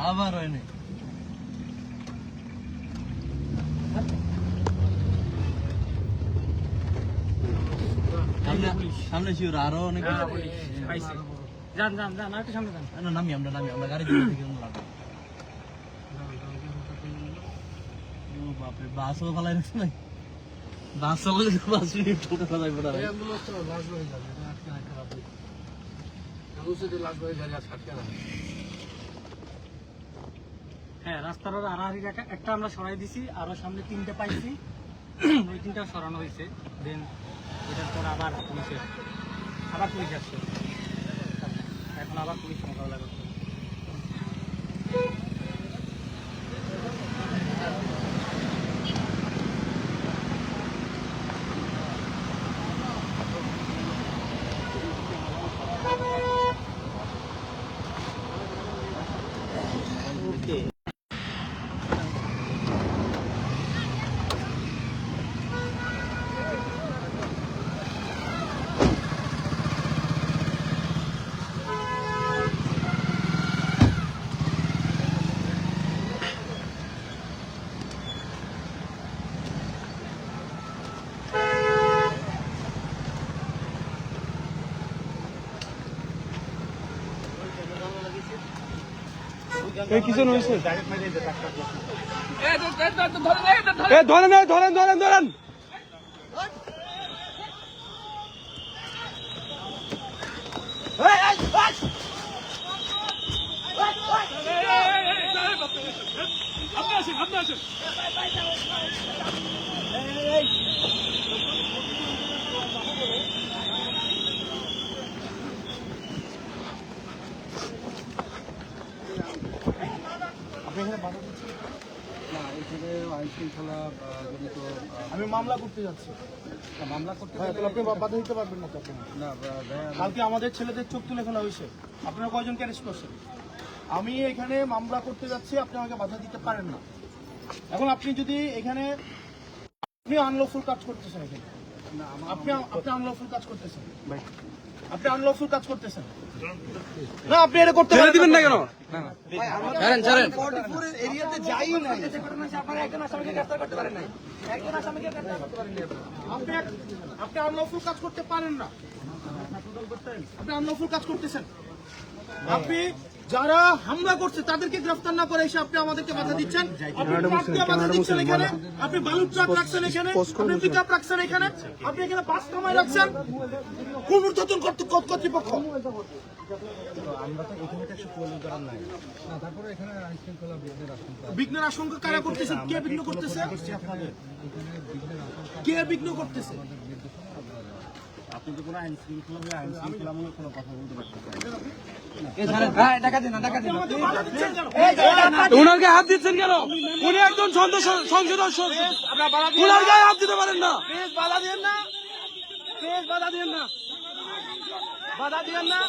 আবার হয়নি সামনে ছিল আরো অনেক যান যান যান আর সামনে যান নামি আমরা গাড়ি বাপরে বাসও ফেলাই রাখছে নাই বাস চালালে বাস টোটো ফেলাই পড়া হ্যাঁ রাস্তার আড়াআড়ি একটা আমরা সরাই দিছি আরো সামনে তিনটে পাইছি ওই তিনটা সরানো হয়েছে দেন এটার পর আবার পুলিশ আসছে এখন আবার পুলিশ মোকাবেলা করছে কিছু হয়েছে ধরেন আমি মামলা করতে যাচ্ছি আপনি বাধা দিতে পারবেন না কালকে আমাদের ছেলেদের চোখ তুলে ফেলা হয়েছে আপনারা কয়জনকে অ্যারেস্ট করছেন আমি এখানে মামলা করতে যাচ্ছি আপনি আমাকে বাধা দিতে পারেন না এখন আপনি যদি এখানে আপনি আনলফুল কাজ করতেছেন এখানে আপনি আনলফুল কাজ করতেছেন আপনি আনলফুল কাজ করতেছেন না আপনি এটা করতে দিবেন না কেন এরিয়াতে যাই না আপনি আনলফুল কাজ করতে পারেন না আপনি আনলফুল কাজ করতেছেন আপনি যারা হামলা করছে তাদেরকে গ্রেফতার না করে এসে আপনি আমাদেরকে বাধা দিচ্ছেন বাধা দিচ্ছেন এখানে আপনি বালু ট্রাক রাখছেন এখানে আপনি পিকআপ রাখছেন এখানে আপনি এখানে বাস কামাই রাখছেন কোন উর্ধ্বতন কর্তৃপক্ষ বিঘ্নের আশঙ্কা কারা করতেছে কে বিঘ্ন করতেছে কে বিঘ্ন করতেছে আপনি তো কোনো আইন শৃঙ্খলামূলক কোনো কথা বলতে পারছেন ওনাকে হাত দিচ্ছেন কেন উনি একজন সংসদ ওনার গায়ে হাত দিতে পারেন না বাধা দিয়েন না বাধা দিয়েন না বাধা দিয়েন না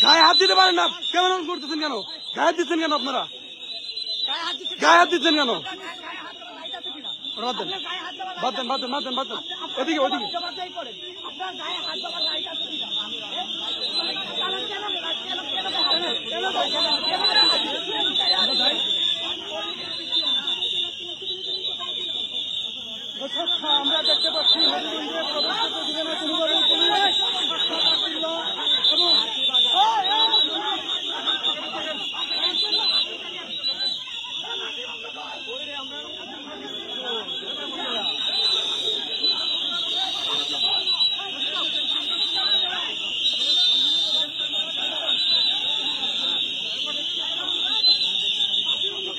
গায়ে হাত দিতে পারেন না কেমন করতেছেন কেন গায়ে হাত দিচ্ছেন কেন আপনারা গায়ে হাত দিচ্ছেন কেন বাদ দেন ওদিকে আমরা দেখতে পাচ্ছি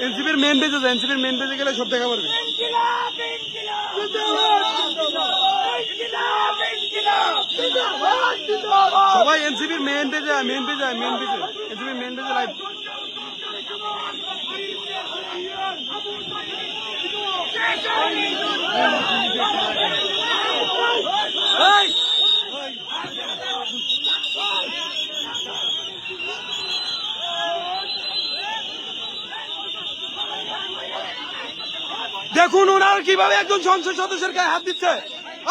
এনসিপির মেন পেজে গেলে সব দেখা পারবে সবাই এনসিপির মেন পেজে এনসিপির মেন পেজে লাইভ দেখুন ওনারা কিভাবে একজন সংসদ সদস্যের গায়ে হাত দিচ্ছে।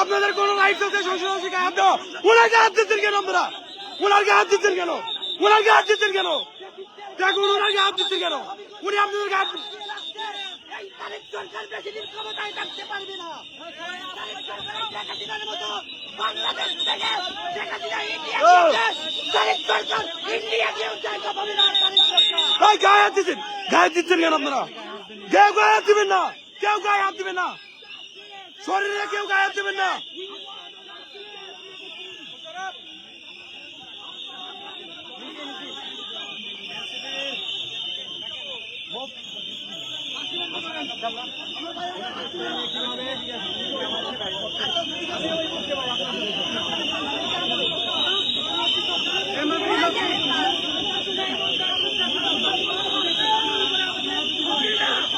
আপনাদের কোন রাইট আছে সংসদ সদস্যের গায়ে হাত দেওয়া? ওনার গায়ে হাত দিচ্ছেন কেন আপনারা? ওনার গায়ে হাত দিচ্ছেন কেন? ওনার গায়ে হাত দিচ্ছেন কেন? দেখুন ওনার গায়ে হাত দিচ্ছেন কেন? উনি আপনাদের গায়ে হাত গায়ে হাত দিচ্ছেন, গায়ে দিচ্ছেন কেন আপনারা? কেউ গায়ে হাত দিবেন না, কেউ গায়ে হাত দিবেন না, শরীরে কেউ গায়ে হাত দিবেন না।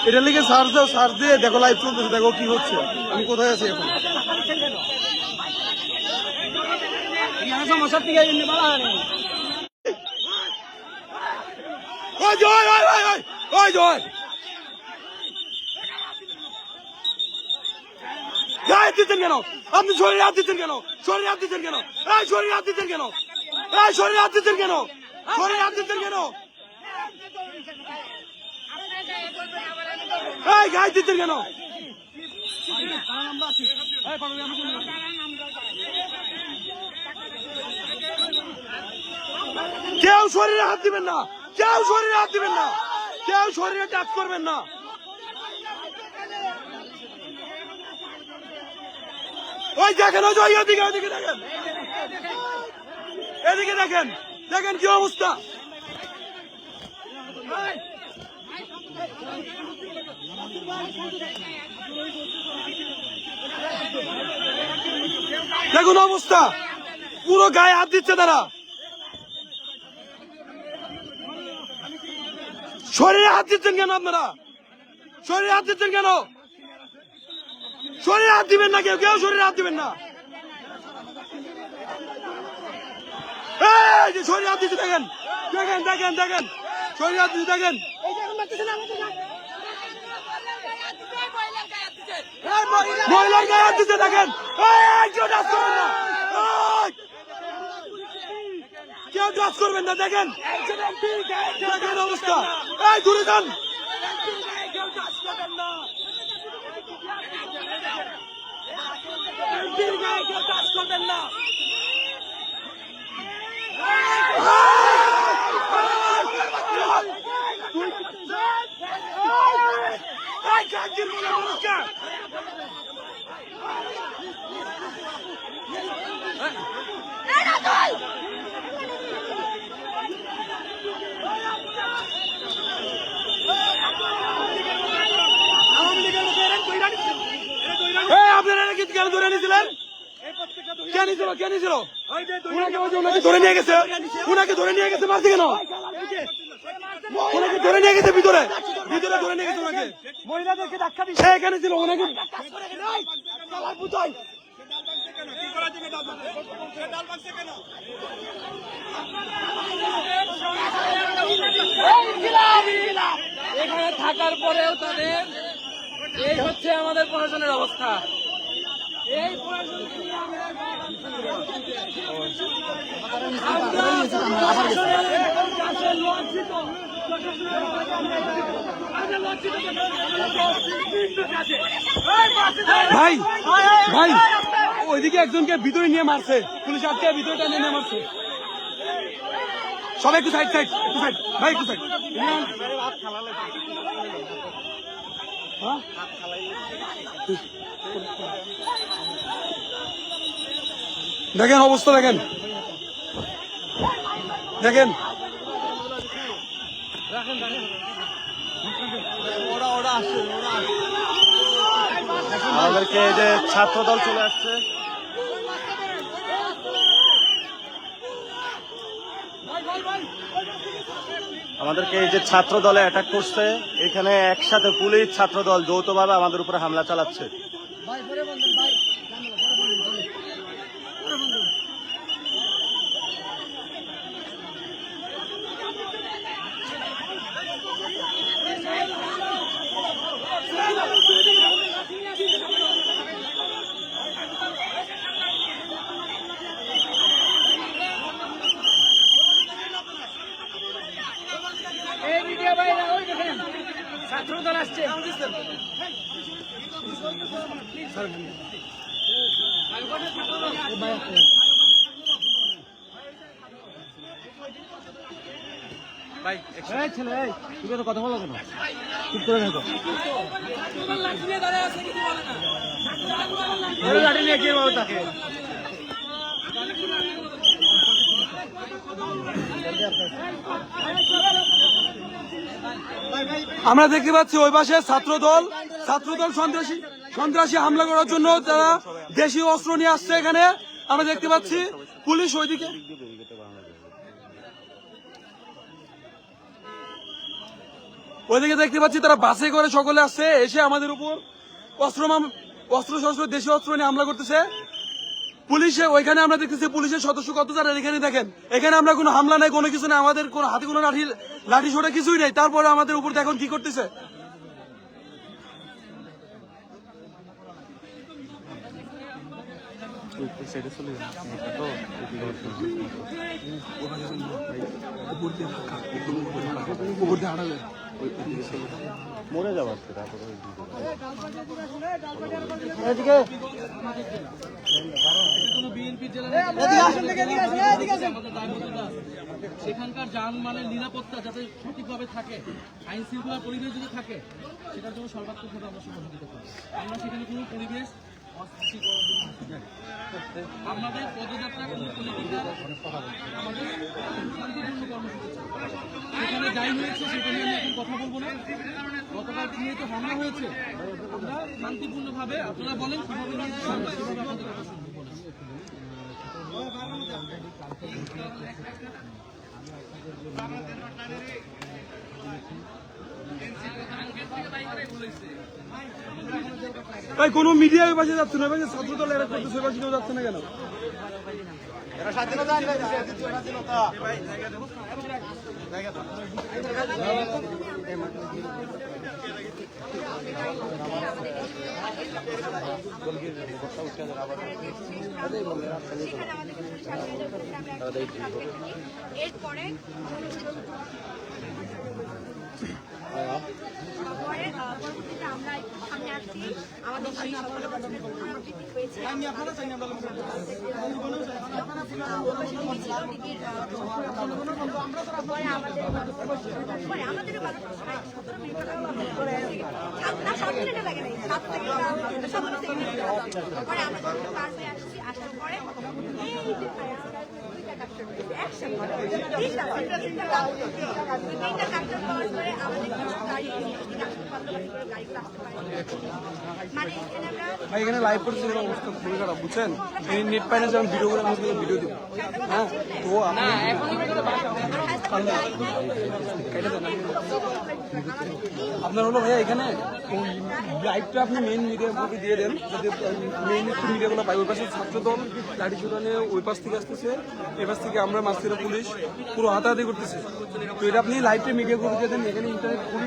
এটা লিখে সার্চ দাও, সার্চ দিয়ে দেখো লাইভ চলতেছে, দেখো কি হচ্ছে, আমি কোথায় আছি এখন। ওই জয়, ওই ওই ওই ওই জয়, গায়ে দিচ্ছেন কেন আপনি? শরীরে হাত দিচ্ছেন কেন? শরীরে হাত দিচ্ছেন কেন? এই শরীরে হাত দিচ্ছেন কেন? এই শরীরে হাত দিচ্ছেন কেন? শরীরে হাত দিচ্ছেন কেন? এই গায়ে দিচ্ছেন কেন? কেউ শরীরে হাত দিবেন না, কেউ শরীরে হাত দিবেন না, কেউ শরীরে টাচ করবেন না। ওই দেখেন, ওই যে ওইদিকে, ওইদিকে দেখেন, এদিকে দেখেন, দেখেন কি অবস্থা। দেখুন অবস্থা, পুরো গায়ে হাত দিচ্ছে তারা। শরীরে হাত দিচ্ছেন কেন আপনারা? শরীরে হাত দিচ্ছেন কেন? শরীরে হাত দিবেন না, কেউ কেউ শরীরে হাত দিবেন না। এই যে শরীরে হাত দিচ্ছে দেখেন, দেখেন দেখেন দেখেন, শরীরে হাত দিচ্ছে দেখেন। মহিলার গায়ে হাত দিচ্ছে দেখেন। কেউ টাচ করবেন না, কেউ টাচ করবেন না, দেখেন দেখেন অবস্থা। এই দূরে যান, আপনারা কেন ধরে নিয়েছিলেন? কে নিয়েছিল? কে নিয়েছিল? ওনাকে ধরে নিয়ে গেছে, ওনাকে ধরে নিয়ে গেছে, মারছে কেন? ওনাকে ধরে নিয়ে গেছে ভিতরে, ভিতরে ধরে নিয়ে গেছে ওনাকে। মহিলাদেরকে ধাক্কা দিচ্ছে, সে এখানে ছিল, ওনাকে এখানে থাকার পরেও তাদের এই হচ্ছে আমাদের প্রশাসনের অবস্থা। এই ভাই ভাই ওইদিকে একজনকে ভিতরে নিয়ে মারছে, পুলিশ আজকে ভিতরে টানে নিয়ে মারছে। সবাই একটু সাইড, সাইড একটু সাইড, ভাই একটু সাইড। দেখেন অবস্থা, দেখেন দেখেন। আমাদেরকে এই যে ছাত্র দল চলে আসছে, আমাদেরকে এই যে ছাত্র দলে অ্যাটাক করছে, এখানে একসাথে পুলিশ ছাত্র দল যৌথভাবে আমাদের উপরে হামলা চালাচ্ছে। ছাত্রদল আসছে। কথা বলো কেন? চুপ করে থাকো। লাঠি নিয়ে কে বাবু তাকে? আমরা দেখতে পাচ্ছি ওই পাশে ছাত্রদল সন্ত্রাসী হামলা করার জন্য তারা দেশীয় অস্ত্র নিয়ে আসছে। এখানে আমরা দেখতে পাচ্ছি পুলিশ ওইদিকে, দেখতে পাচ্ছি তারা বাসে করে সকলে আসছে, এসে আমাদের উপর অস্ত্র শস্ত্র দেশীয় অস্ত্র নিয়ে হামলা করতেছে। পুলিশে ওইখানে আমরা দেখতেছি পুলিশের সদস্য কত যারা, এখানে দেখেন, এখানে আমরা কোনো হামলা নাই, কোনো কিছু নাই, আমাদের কোনো হাতে কোনো লাঠি সোটা কিছুই নেই, তারপরে আমাদের উপর এখন কি করতেছে। মরে যাওয়ার সেখানকার যানবাহনের নিরাপত্তা যাতে সঠিকভাবে থাকে, আইন শৃঙ্খলার পরিবেশ যদি থাকে, সেটার জন্য সর্বাত্মকভাবে আমরা সহযোগিতা করি। আমরা সেখানে কোনো পরিবেশ অস্থিতিশীল করার জন্য আসি না। আমাদের পদযাত্রা কোনো পলিটিক্যাল, আমাদের শান্তিপূর্ণ কর্মসূচি ছিল। সেখানে যাই হয়েছে সেটা নিয়ে আমি এখন কথা বলবো না। গতকাল দিনে তো হামলা হয়েছে, আমরা শান্তিপূর্ণভাবে, আপনারা বলেন কিভাবে নিয়ে সেভাবে আপনাদের কথা শুনবো না। তাই কোনো মিডিয়া ওই পাশে যাচ্ছে না, ওই পাশে ছাত্রদল এরা করতেছে, ওই পাশে কেউ যাচ্ছে না কেন? এরপরে পরবর্তীতে আমরা সামনে আসছি, আমাদের সেই সকল হয়েছে আসার পরে ভাই এখানে লাইভ করছে, অবস্থা খুবই খারাপ, বুঝছেন? নেট পাই না যে আমি ভিডিও করে ভিডিও দিব। হ্যাঁ, তো আপনার হলো ভাইয়া এখানে ওই লাইভটা আপনি মেইন মিডিয়া গ্রুপে দিয়ে দেন, যাতে মেইন মিডিয়াগুলো পাই। ওই পাশে ছাত্রদল লাঠি ছোটা নিয়ে ওই পাশ থেকে আসতেছে, এ পাশ থেকে আমরা মাছ থেকে পুলিশ পুরো হাতাহাতি করতেছে। তো এটা আপনি লাইভটা মিডিয়া গ্রুপে দিয়ে দেন, এখানে ইন্টারনেট খুবই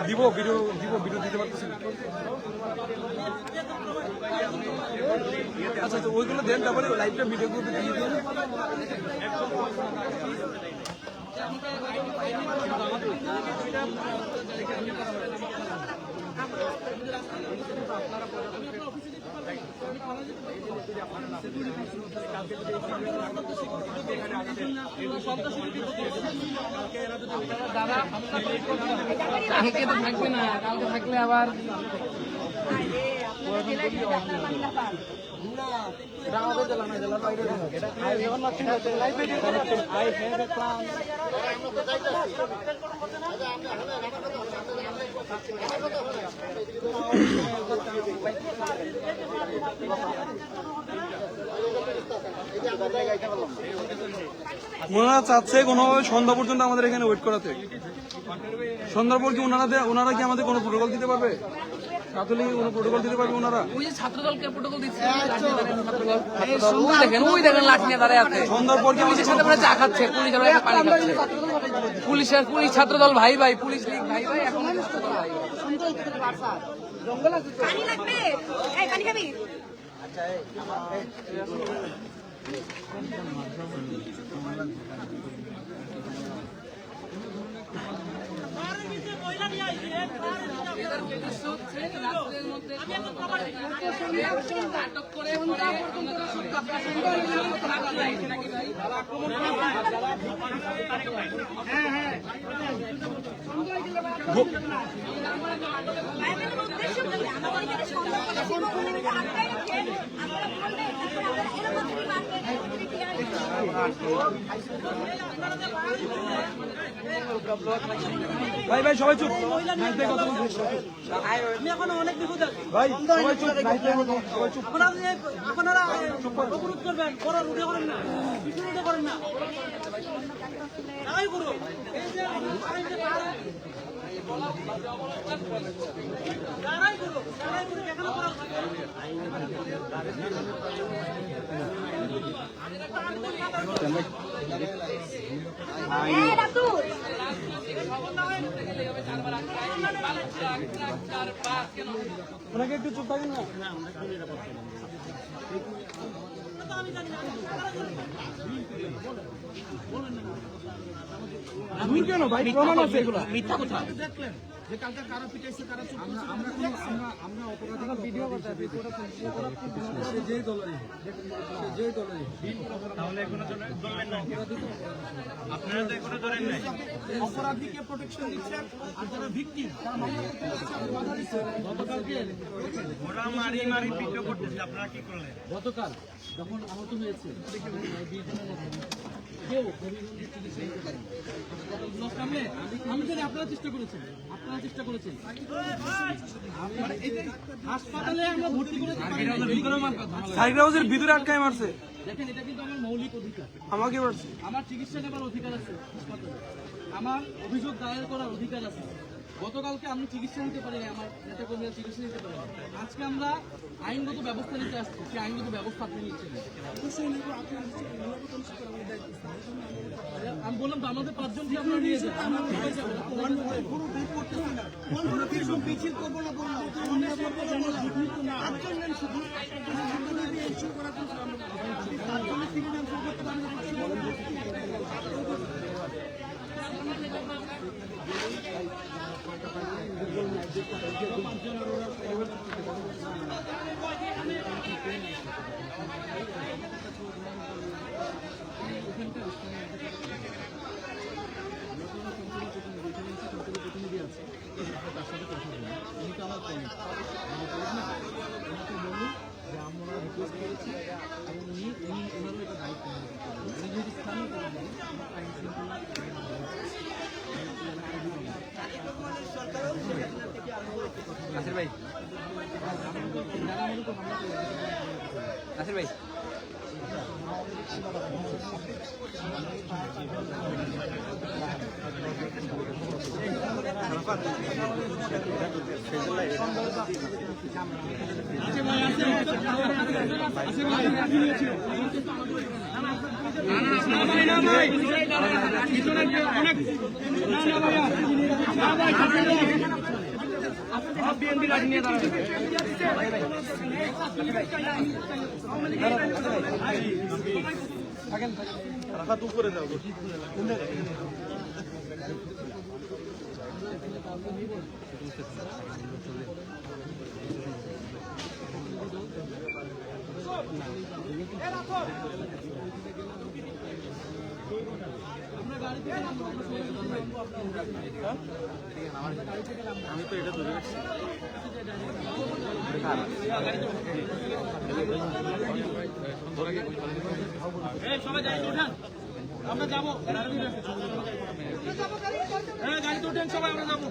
দিব, ভিডিও দিতে পারতেছি। আচ্ছা তো ওইগুলো দেন, তারপরে লাইভটা মিডিয়া গ্রুপে দিয়ে দেন। কালকে তো থাকবে না, কালকে থাকলে আবার আপনাদের জেলায় যদি আপনারা পানি না পান। ওনারা চাচ্ছে কোনোভাবে সন্ধ্যা পর্যন্ত আমাদের এখানে ওয়েট করাতে। সন্ধ্যার পর কি ওনারা কি আমাদের কোনো প্রোটোকল দিতে পারবে? ছাত্রলীগে কোনো প্রোটোকল দিতে পারবে ওনারা? ওই যে ছাত্রদলকে প্রোটোকল দিচ্ছে, ওই দেখেন লাঠি নিয়ে দাঁড়ায় আছে। সন্ধ্যার পর কি পুলিশের সাথে চা খাচ্ছে, পুলিশ পানি খাচ্ছে। পুলিশ ছাত্রদল ভাই ভাই, পুলিশ লীগ ভাই ভাই, এখন ছাত্রদল ভাই ভাই। পানি লাগবে? এই পানি খাবি? নাটক করে বাইরের উদ্দেশ্য কি? আমাদের এখানে সন্ধ্যা সীমাবদ্ধতাকে আটকায় রেখে আপনারা বললেন, তারপরে আপনারা এরকম কি মারবেন? ভাই ভাই সবাই চুপ। ভাই সবাই চুপ। সবাই চুপ। এই রাতুল ওনাকে একটু চুপ থাকেন না। আমি কেন ভাই, প্রমাণ আছে এগুলো। মিথ্যা কথা। দেখলেন যে কালকে কারা পিটাইছে, কারা চুপ করছে, আমরা অপরাধী ভিডিও করতে যেই দলেরই অপরাধীকে প্রোটেকশন দিচ্ছেন, আর যারা ভিকটিম তারা মামলা করতে যাচ্ছে, আপনি বাধা দিচ্ছেন। গতকাল যখন আহত হয়েছে কেউ চিকিৎসা নিতে পারেনি। আমি জানি আপনারা চেষ্টা করেছেন, হাসপাতালে আমরা ভর্তি করেছি। সাইড হাউসের ভিতরে আটকায় মারছে। দেখেন, এটা কিন্তু আমার মৌলিক অধিকার। আমাকে মারছে। আমার চিকিৎসা নেবার অধিকার আছে হাসপাতালে, আমার অভিযোগ দায়ের করার অধিকার আছে। গতকালকে আমি চিকিৎসা নিতে পারিনি, আমার নেতা কর্মীরা চিকিৎসা নিতে পারেনি। আজকে আমরা আইনগত ব্যবস্থা নিতে আসছি, সেই আইনগত ব্যবস্থা আপনি নিচ্ছেন। আমি বললাম তো আমাদের 5 জনকে আপনারা নিয়ে যান, আমরা কোথায় যাবো? নাসির ভাই, নাসির ভাই, বিএনপি লাঠি নিয়ে দাঁড়াবে। রাখা উপরে যাও। আমরা গাড়ি আমি তো এটা ধরে রাখছি। সবাই গাড়িতে উঠান, আমরা যাবো। হ্যাঁ গাড়িতে উঠেন সবাই, আমরা যাবো।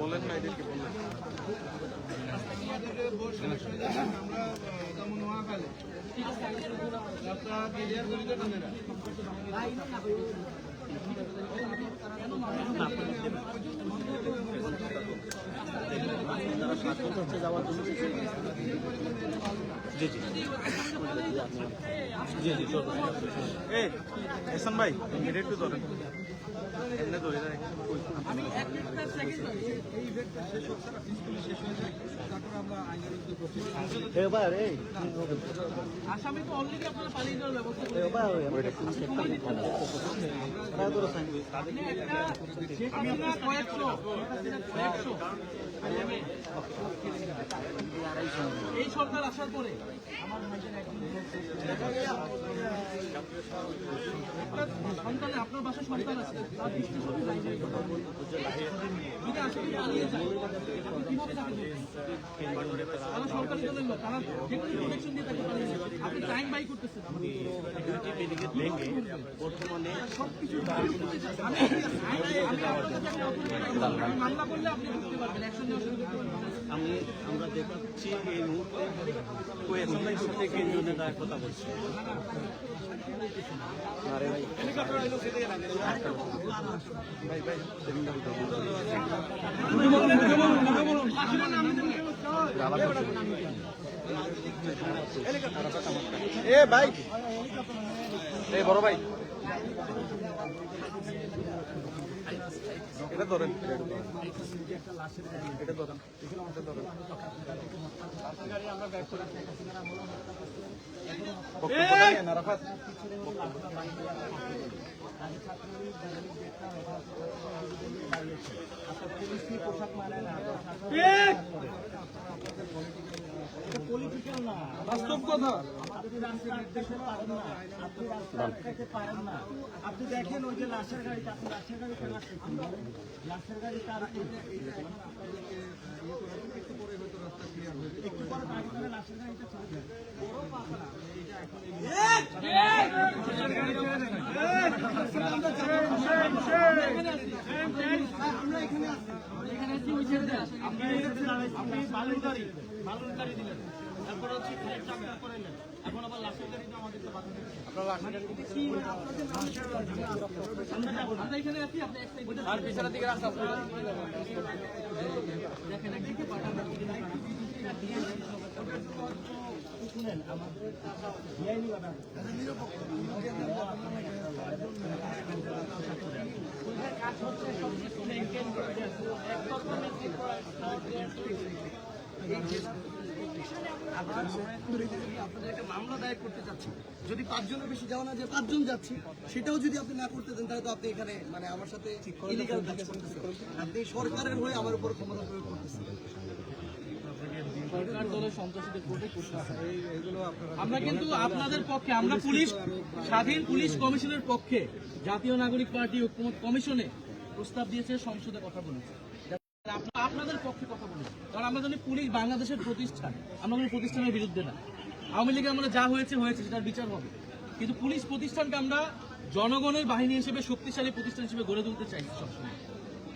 বলেন না এদেরকে বললেন। এহসান ভাই এটা একটু ধরেন, এমনি ধরে দেয়। আমি একটা সেকেন্ড এই ইভেন্টটা শেষ হচ্ছে না, পিসফুলি শেষ হয়ে যায়, তারপর আমরা আইনের বিরুদ্ধে করছি। আসামি তো অলরেডি আপনারা পালিয়ে যাওয়ার ব্যবস্থা করে কয়েকশো এই সরকার আসার পরে আমার ভাইদের সন্তান, আপনার বাসায় সন্তান আছে, তার দৃষ্টি শক্তি নাই। যদি আসামি পালিয়ে যায় আপনি কিভাবে তাকে ধরবেন? তারা সরকারি দলের লোক, তারা যেকোনো প্রোটেকশন দিয়ে তাকে পালিয়ে যাবে। আপনি টাইম বাই করতেছেন। বর্তমানে সবকিছু আমি মামলা করলে আপনি বুঝতে পারবেন, অ্যাকশন নেওয়া শুরু করতে পারবেন। আমরা দেখাচ্ছি এই মুহূর্তে ওই এহসান ভাই সাথে কেন্দ্রীয় নেতা কথা বলছে। এ ভাই, এই বড় ভাই এটা ধরেন, এটা ধরেন, নারাফাত বাস্তব কথা। আপনি দেখেন ওই যে লাশের গাড়িটা, আপনি লাশের গাড়ি কেন আসছেন? লাশের গাড়ি তার একটু পরে গাড়ি করে লাশের গাড়িটা চলে যায়। আমরা এখানে আপনি বালুর গাড়ি দিলেন, তারপরে হচ্ছে করাইলেন, এখন আবার লাশের গাড়িটা আমাদেরকে বাধা দিচ্ছে। আমরা এখানে আছি, আপনি এক সাইড আর পিছনের দিকে রাস্তা দেখেন, একদিকে পাঠাবেন। শুনেন, আমাদের বেআইনি ভাবে কাজ হচ্ছে সবকিছু মেনটেন করে আপনাদের একটা মামলা দায়ের করতে চাচ্ছি, যদি 5 জনের বেশি যাওয়া না যায়, 5 জন যাচ্ছি, সেটাও যদি আপনি না করতে দেন, তাহলে তো আপনি এখানে মানে আমার সাথে ইলিগাল কাজ করতেছেন। আপনি সরকারের হয়ে আমার উপর ক্ষমতা প্রয়োগ করতেছেন। সরকার দলের সন্ত্রাসীদের প্রোটেক্ট করতেছে। আমরা কিন্তু আপনাদের পক্ষে, আমরা পুলিশ, স্বাধীন পুলিশ কমিশনের পক্ষে জাতীয় নাগরিক পার্টি ঐক্যমত কমিশনে প্রস্তাব দিয়েছে, সংসদে কথা বলেছে, আপনাদের পক্ষে কথা বলেছে। কারণ আমরা জানি পুলিশ বাংলাদেশের প্রতিষ্ঠান, আমরা কোনো প্রতিষ্ঠানের বিরুদ্ধে না। আওয়ামী লীগে আমরা যা হয়েছে সেটার বিচার হবে, কিন্তু পুলিশ প্রতিষ্ঠানকে আমরা জনগণের বাহিনী হিসেবে, শক্তিশালী প্রতিষ্ঠান হিসেবে গড়ে তুলতে চাইছি সবসময়।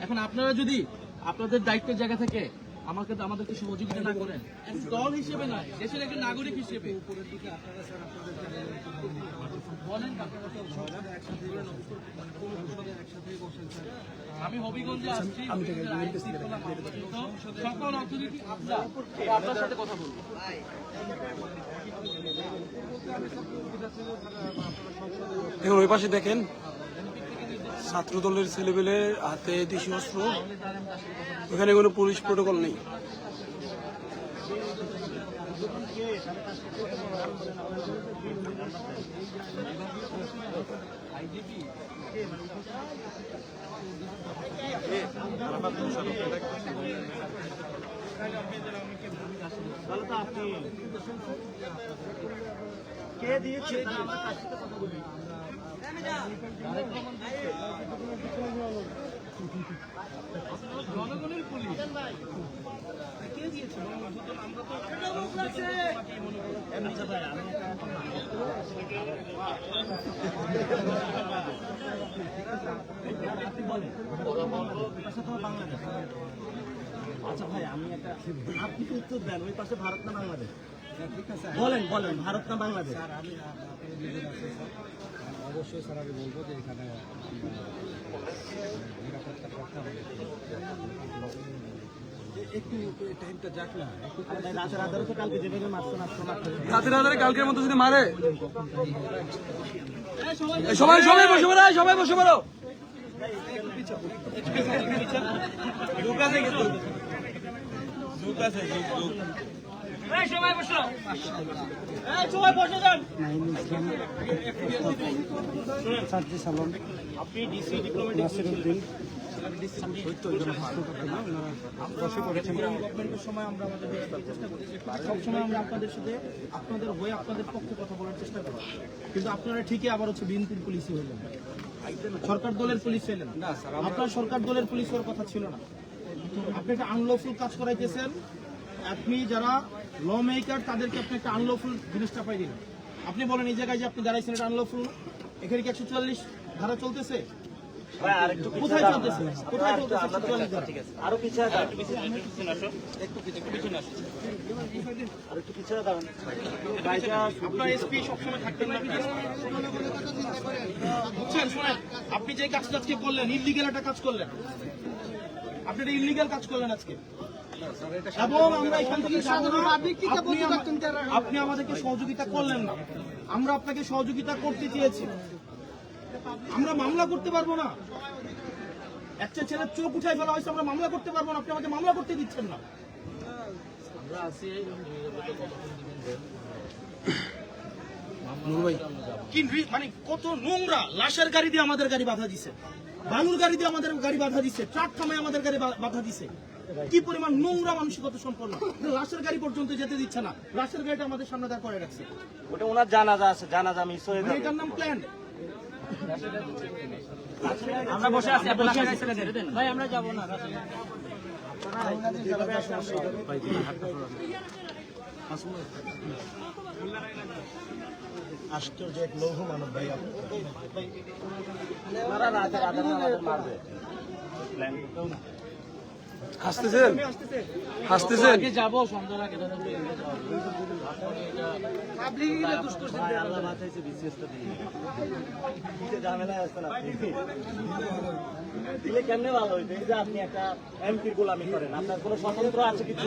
এখন আপনারা যদি আপনাদের দায়িত্বের জায়গা থেকে আমাদেরকে সহযোগিতা না করেন, দল হিসেবে নয়, দেশের একজন নাগরিক হিসেবে বলেন। আমি হবিগঞ্জে আসছি, সকল অথরিটি আপনার সাথে কথা বলবো। এখন ওই পাশে দেখেন ছাত্র দলের ছেলেপেলের হাতে দেশীয় অস্ত্র, ওখানে কোনো পুলিশ প্রোটোকল নেই। তাহলে তো আপনি কে দিয়েছে? জনগণের পুলিশ কে দিয়েছে? আমরা তো আচ্ছা ভাই, আমি একটা, আপনি কি উত্তর দেন, ওই পাশে ভারত না বাংলাদেশ? বলেন বলেন, ভারত না বাংলাদেশ? অবশ্যই স্যার আমি বলবো যে এখানে নিরাপত্তার কথা একটু টাইমটা যাক না, রাতের আধারে তো কালকে যেভাবে মারছো রাতের রাতের কালকের মতো যদি মারে, সবাই সবাই বসে পড়ো, সবাই বসে পড়ো। আপনি ডিসি ডিপ্লোমেটিক গভর্নমেন্টের সময় আমরা আমাদের চেষ্টা করি, সবসময় আমরা আপনাদের সাথে আপনাদের হয়ে আপনাদের পক্ষে কথা বলার চেষ্টা করি, কিন্তু আপনারা ঠিকই আবার হচ্ছে বিএনপির পুলিশই হলেন, সরকার দলের পুলিশ হলেন। আপনার সরকার দলের পুলিশ হওয়ার কথা ছিল না। আপনি একটা আনলফুল কাজ করাইতেছেন। আপনি যারা ল মেকার তাদেরকে আপনি একটা আনলফুল জিনিসটা পাই দিলেন। আপনি বলেন এই জায়গায় যে আপনি দাঁড়াইছেন এটা আনলফুল, এখানে কি 144 ধারা চলতেছে? কোথায় চলতেছে? কোথায় চলতেছে 144 ধারা? আরো পিছিয়ে দাও, একটু পিছিয়ে আসো, একটু পিছনে আসো, আর একটু পিছিয়ে দাও। আপনার এসপি সবসময় থাকতেন না? বুঝছেন? শোনেন, আপনি যে কাজটা আজকে করলেন, ইল্লিগাল একটা কাজ করলেন, আপনি একটা ইল্লিগাল কাজ করলেন আজকে, এবং আমরা এখান থেকে যাব না। আপনি আমাদেরকে সহযোগিতা করলেন না, আমরা আপনাকে সহযোগিতা করতে চেয়েছি। আমরা মামলা করতে পারবো না, একটা ছেলের চোখ উঠাই ফেলা হয়েছে, আমরা মামলা করতে পারবো না, আপনি আমাকে মামলা করতে দিচ্ছেন না। আমরা আছি মানে কত নোংরা, লাশের গাড়ি দিয়ে আমাদের গাড়ি বাধা দিছে, বালুর গাড়ি দিয়ে আমাদের গাড়ি বাধা দিছে, ট্রাক থামায় আমাদের গাড়ি বাধা দিছে। কি পরিমাণ নোংরা মানসিকতা সম্পন্ন, লাশের গাড়ি পর্যন্ত যেতে দিচ্ছে না, লাশের গাড়িটা আমাদের সামনে দাঁড় করে রাখছে। ওটা ওনার জানাজা আছে, জানাজা মিস হয়ে যাবে। এটার নাম প্ল্যান। আমরা বসে আছি, ভাই আমরা যাবো না। আশ্চর্য এক লৌহ মানব ভাই, ওনারা রাতের আধারে আমাদের মারবে। হাসতেছেন হাসতেছেন। আগে যাবো সন্ধ্যার আগে ভাই, আল্লাহ বাঁচাইছে, বিসিএসটা দিয়ে দিতে ঝামেলায় আসছেন আপনি। দিলে কেমনে ভালো হইতো? এই যে আপনি একটা এমপির গোলামি করেন, আপনার কোনো স্বতন্ত্র আছে কিছু?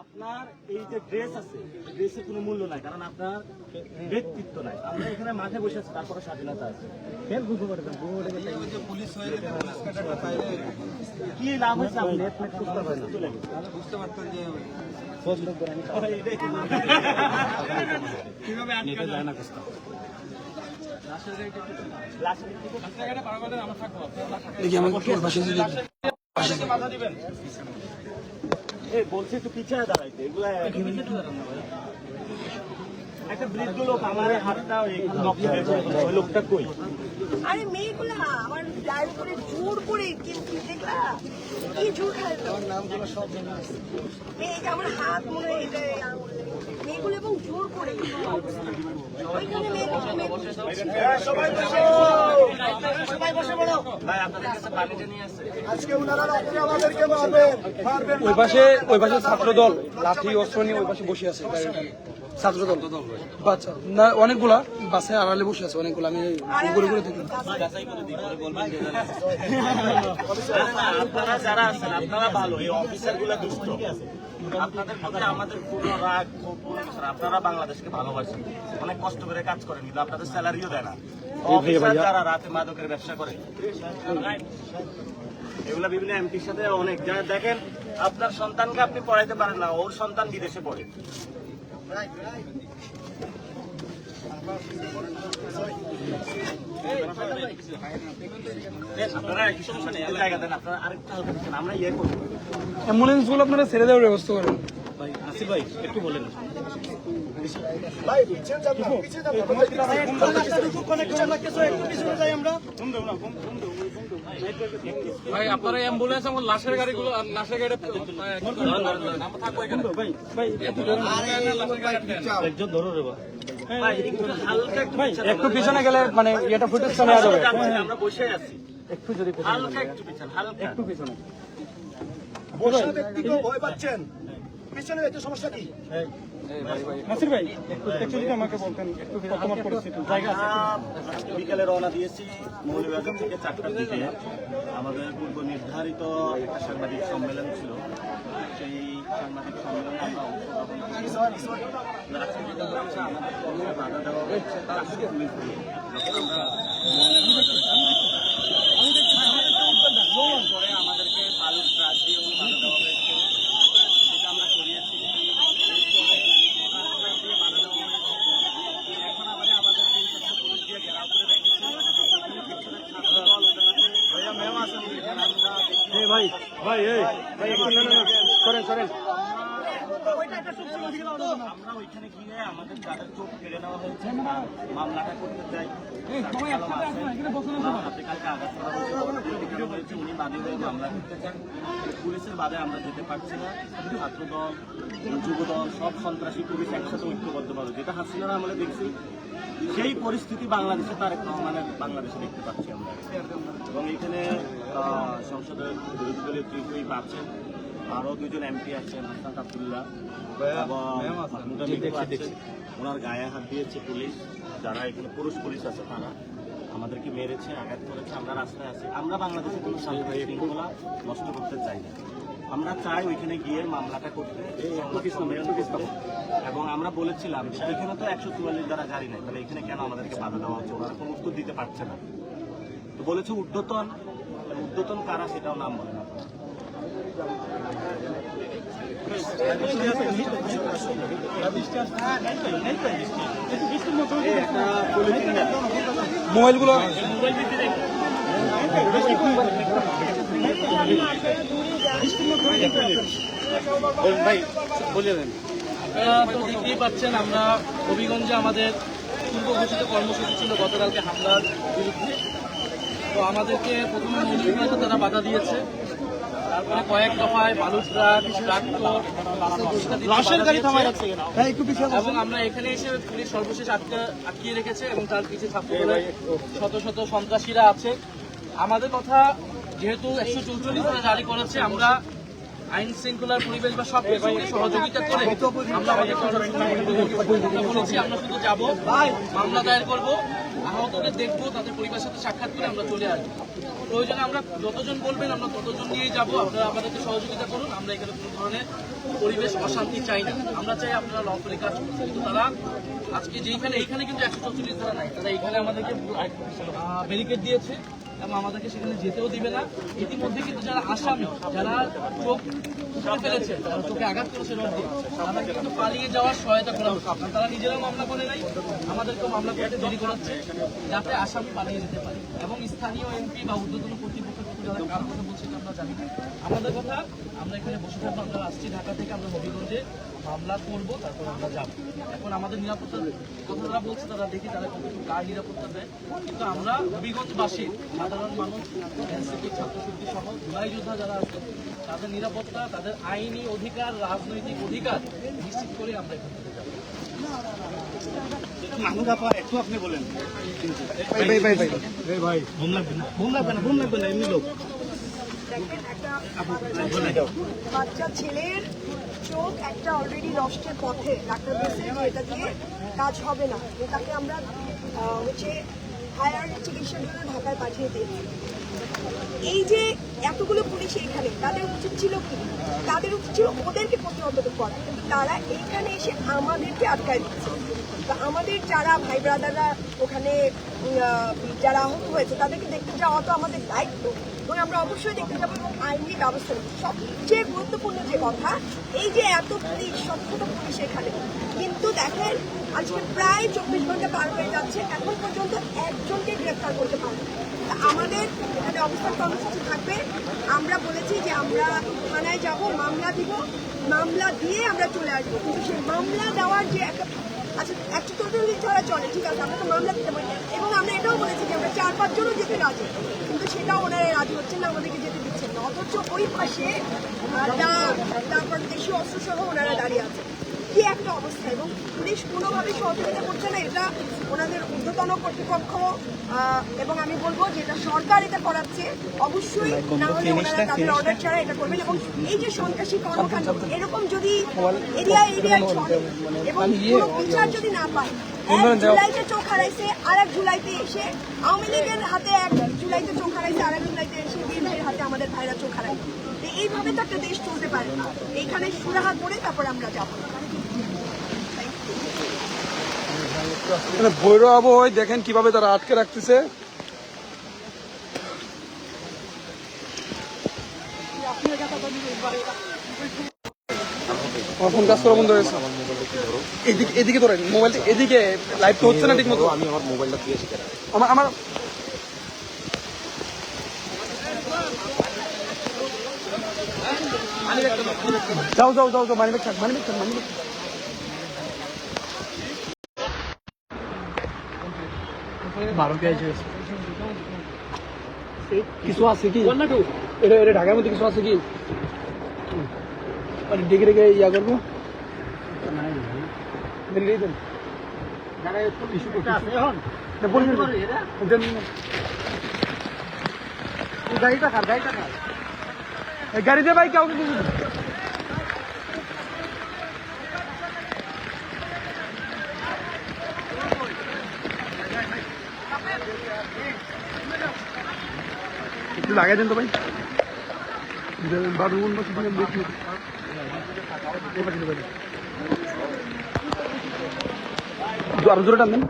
আপনার এই যে ড্রেস আছে, ড্রেসের কোনো মূল্য নাই, কারণ আপনার ব্যক্তিত্ব নাই। আমরা এখানে মাঠে বসে আছি, তারপরে স্বাধীনতা আছে। কি লাভ হয়েছে? আপনি নেট বুঝতে পারেন, চলে গেছে। বুঝতে পারতেন যে কিভাবে আটকে যায় না? দেখি আমাকে পাশে বাধা দিবেন। বলছি একটু পিছিয়ে দাঁড়াইতে, এগুলা একটা বৃদ্ধ লোক আমার হাতটা ওই লোকটা কই? আরে মেয়েগুলা আমার ড্রাইভ করে জোর করে কিন্তু দেখলা কি জোর খাইলো, এই যে আমার হাত মনে হয় এটা মেয়েগুলো এবং জোর করে ওইখানে ভাই, আপনাদের কাছে পানিটা নিয়ে আসছে। ওই পাশে ছাত্রদল লাঠি অস্ত্র নিয়ে ওই পাশে বসে আছে। ছাত্রদল বাচ্চা না, অনেকগুলা বাসে আড়ালে বসে আছে অনেকগুলো। আমি ঘুরে ঘুরে দেখলাম। আপনারা যারা আছেন, আপনারা ভালো, এই অফিসার গুলা দুষ্ট। আপনাদের প্রতি আমাদের কোনো রাগ, আপনারা বাংলাদেশকে ভালোবাসেন, অনেক কষ্ট করে কাজ করেন, কিন্তু আপনাদের স্যালারিও দেয় না। অফিসার যারা রাতে মাদকের ব্যবসা করে, এগুলা বিভিন্ন এমপির সাথে অনেক যারা দেখেন, আপনার সন্তানকে আপনি পড়াইতে পারেন না, ওর সন্তান বিদেশে পড়ে। আপনারা একই সমস্যা নেই, জায়গা দেন, আপনারা আরেকটা হালকা দিচ্ছেন, আমরা ইয়ে করবো। অ্যাম্বুলেন্স গুলো আপনারা ছেড়ে দেওয়ার ব্যবস্থা করেন। ভাই আসিফ ভাই একটু বলেন। ভাই আপনারা অ্যাম্বুলেন্স এবং লাশের গাড়িগুলো লাশের গাড়ি থাকবো এখানে। একজন ধরো রে ভাই, একটু হালকা একটু একটু পিছনে গেলে মানে এটা ফুটেজটা নেওয়া যাবে। আমরা বসে আছি, একটু যদি হালকা একটু পিছন, হালকা একটু পিছনে। বসা ব্যক্তিকেও ভয় পাচ্ছেন, পিছনে এতে সমস্যা কি? নাসির ভাই একটু যদি আমাকে বলতেন একটু বর্তমান পরিস্থিতি জায়গা আছে। আজকে বিকালে রওনা দিয়েছি মৌলভীবাজার থেকে 4টার দিকে। আমাদের পূর্ব নির্ধারিত একটা সাংবাদিক সম্মেলন ছিল, সেই সাংবাদিক সম্মেলনে আমরা অংশগ্রহণ করেছি। আজকে যেটা হচ্ছে, আমাদের কর্মে বাধা দেওয়া হচ্ছে ট্রাফিক পুলিশ দিয়ে। পরে আমাদেরকে বালুর ট্রাক দিয়েও বাধা দেওয়া হয়েছে, যেটা আমরা করিয়েছি। এরপরে ট্রাক দিয়ে বাধা দেওয়া হয়েছে। এখন আবার আমাদের 3-4 পুলিশ দিয়ে ঘেরাও করে রেখেছে। ছাত্রদল ওদেরকে ভাইয়া ম্যাম আসেন, এখানে আমরা দেখি ভাই ভাই এই ভাই একটু করেন করেন। আমরা ওইখানে গিয়ে আমাদের যাদের চোখ কেড়ে নেওয়া হয়েছে মামলাটা করতে চাই। হাতে কালকে আঘাত করা হয়েছে, উনি বাদী হয়ে মামলা করতে চান। পুলিশের বাদে আমরা যেতে পারছি না। ছাত্রদল, যুবদল, সব সন্ত্রাসী পুলিশ একসাথে ঐক্যবদ্ধভাবে, যেটা হাসিনার আমলে দেখছি, সেই পরিস্থিতি বাংলাদেশে তারেক রহমানের বাংলাদেশে দেখতে পাচ্ছি আমরা। এবং এখানে সংসদের বিরোধী দলীয় ত্রিপুরী আছেন, আরো 2জন এমপি আছেন, হাসান আব্দুল্লাহ এবং মাহমুদ আমিন আছেন। ওনার গায়ে হাত দিয়েছে পুলিশ, যারা এখানে পুরুষ পুলিশ আছে, তারা আমাদেরকে মেরেছে, আঘাত করেছে। আমরা রাস্তায় আছি, আমরা বাংলাদেশে কোনো শান্তি শৃঙ্খলা নষ্ট করতে চাই না। আমরা চাই ওইখানে গিয়ে মামলাটা করতে, এবং আমরা বলেছিলাম যে এখানে তো 144 দ্বারা জারি নাই, তাহলে এখানে কেন আমাদেরকে বাধা দেওয়া হচ্ছে? ওরা কোনো উত্তর দিতে পারছে না। তো বলেছে ঊর্ধ্বতন, ঊর্ধ্বতন কারা সেটাও নাম বলে না। মোবাইলগুলো ভাই বলে দেন। আপনারা তো দেখতেই পাচ্ছেন, আমরা হবিগঞ্জে আমাদের পূর্ব ঘোষিত কর্মসূচি ছিল গতকালকে হামলার বিরুদ্ধে। তো আমাদেরকে প্রথমে মৌলভীবাজারে তারা বাধা দিয়েছে, তারপরে কয়েক দফায় বালুর ট্রাক, ট্রাক্টর, লাশের গাড়ি থামায় রাখছে, এবং আমরা এখানে এসে পুলিশ সর্বশেষ আটকিয়ে রেখেছে, এবং তার পিছিয়ে ছাত্রদলের শত শত সন্ত্রাসীরা আছে। আমাদের কথা, যেহেতু 144 ধারা জারি করেছে, আমরা আইন শৃঙ্খলার পরিবেশ বা সব কিছুকে সহযোগিতা করে আমরা আমাদের বলেছি, আমরা শুধু যাবো, মামলা দায়ের করবো, আহতদের দেখবো, তাদের পরিবারের সাথে সাক্ষাৎ করে আমরা চলে আসবো। প্রয়োজনে আমরা যতজন বলবেন আমরা ততজন নিয়েই যাবো। আপনারা আমাদেরকে সহযোগিতা করুন। আমরা এখানে কোনো ধরনের পরিবেশ অশান্তি চাই না। আমরা চাই আপনারা লফুলি কাজ করুন। কিন্তু তারা আজকে যেইখানে, এইখানে কিন্তু 144 ধারা নাই, তারা এইখানে আমাদেরকে ব্যারিকেড দিয়েছে এবং আমাদেরকে সেখানে যেতেও দিবে না। ইতিমধ্যে কিন্তু যারা আসামি, যারা চোখ উপরে ফেলেছে, যারা চোখে আঘাত করেছে রড দিয়ে, তাদেরকে কিন্তু পালিয়ে যাওয়ার সহায়তা করা হচ্ছে। আপনার তারা নিজেরাও মামলা করে নাই, আমাদেরকেও মামলা করতে দেরি করাচ্ছে, যাতে আসামি পালিয়ে যেতে পারে। এবং স্থানীয় এমপি বা ঊর্ধ্বতন কর্তৃপক্ষের প্রতি যারা কার কথা বলছে আমরা জানি না। আমাদের কথা, আমরা এখানে বসে থাকবো, আমরা আসছি ঢাকা থেকে, আমরা হবিগঞ্জে মামলা করবো, তারপর আমরা যাবো। এখন আমাদের নিরাপত্তার কথা যারা বলছে, তারা দেখি তারা কতটুকু কার নিরাপত্তা দেয়। কিন্তু আমরা হবিগঞ্জবাসী, সাধারণ মানুষ, এনসিপি, ছাত্রশক্তি সহ জুলাই যোদ্ধা যারা আছে, তাদের নিরাপত্তা, তাদের আইনি অধিকার, রাজনৈতিক অধিকার নিশ্চিত করে আমরা এখান থেকে যাবো। মাহমুদ আপা একটু আপনি বলেন। এমনি লোক দেখেন, একটা বাচ্চা ছেলের চোখ একটা অলরেডি নষ্টের পথে, ডাক্তার বলছে যে এটা দিয়ে কাজ হবে না, তাকে আমরা হায়ার চিকিৎসার জন্য ঢাকায় পাঠিয়ে দিয়েছি। এই যে এতগুলো পুলিশ এখানে, তাদের উচিত ছিল কি? তাদের উচিত ছিল ওদেরকে প্রতিহত করা, কিন্তু তারা এইখানে এসে আমাদেরকে আটকায় দিচ্ছে। তো আমাদের যারা ভাই ব্রাদাররা ওখানে যারা আহত হয়েছে, তাদেরকে দেখতে যাওয়া তো আমাদের দায়িত্ব, এবং আমরা অবশ্যই দেখতে যাবো এবং আইনি ব্যবস্থা নেব। সবচেয়ে গুরুত্বপূর্ণ যে কথা, এই যে এত পুলিশ, সবকটা পুলিশ এখানে, কিন্তু দেখেন আজকে প্রায় 24 ঘন্টা পার হয়ে যাচ্ছে, এখন পর্যন্ত একজনকে গ্রেফতার করতে পারবে না। তা আমাদের এখানে অবস্থান কর্মসূচি থাকবে। আমরা বলেছি যে আমরা থানায় যাব, মামলা দিব, মামলা দিয়ে আমরা চলে আসবো। কিন্তু সেই মামলা দেওয়ার যে আচ্ছা 144 ছাড়া চলে, ঠিক আছে, আমরা তো মামলা দিতে পারি। এবং আমরা এটাও বলেছি যে আমরা 4-5 জনও যেতে রাজি, কিন্তু সেটাও ওনারা রাজি হচ্ছেন না, আমাদেরকে যেতে দিচ্ছেন না। অথচ ওই পাশে তারপর দেশীয় অস্ত্র সহ ওনারা দাঁড়িয়ে আছে। কি একটা অবস্থা! এবং পুলিশ কোনোভাবেই সহযোগিতা করছে না, এটা ওনাদের ঊর্ধ্বতন কর্তৃপক্ষ। এবং আমি বলবো যে এটা সরকার এটা করাচ্ছে, অবশ্যই না হলে ওনারা তাদের অর্ডার ছাড়া এটা করবেন। এবং এই যে সন্ত্রাসী কর্মকাণ্ড এরকম যদি এরিয়ায় চলে এবং কোনো বিচার যদি না পায়, 1 জুলাইতে চোখ হারাইছে, আর 1 জুলাইতে এসে আওয়ামী লীগের হাতে 1 জুলাইতে চোখ হারাইছে, আর 1 জুলাইতে এসে বীর ভাইয়ের হাতে আমাদের ভাইরা চোখ হারাইছে। এইভাবে তো একটা দেশ চলতে পারে না। এইখানে সুরাহা করে তারপর আমরা যাবো। ভৈরব আবহাওয়ায় দেখেন কিভাবে তারা আটকে রাখতেছে। আমার ফোন কাজ করা বন্ধ হয়েছে। এদিকে ধরেন মোবাইল, এদিকে লাইভ তো হচ্ছে না ঠিক মতো। আমি আমার মোবাইলটা দিয়েছি আমার যাও মানিব্যাগ থাক। কিছু আছে কি এটা ঢাকার মধ্যে কিছু আছে কি মানে ডেকে ইয়া করবো গাড়িতে ভাই কাউকে একটু লাগাই দেন তো ভাই। বারুন বা কিছু দেখি আরো জোরে টান দেন।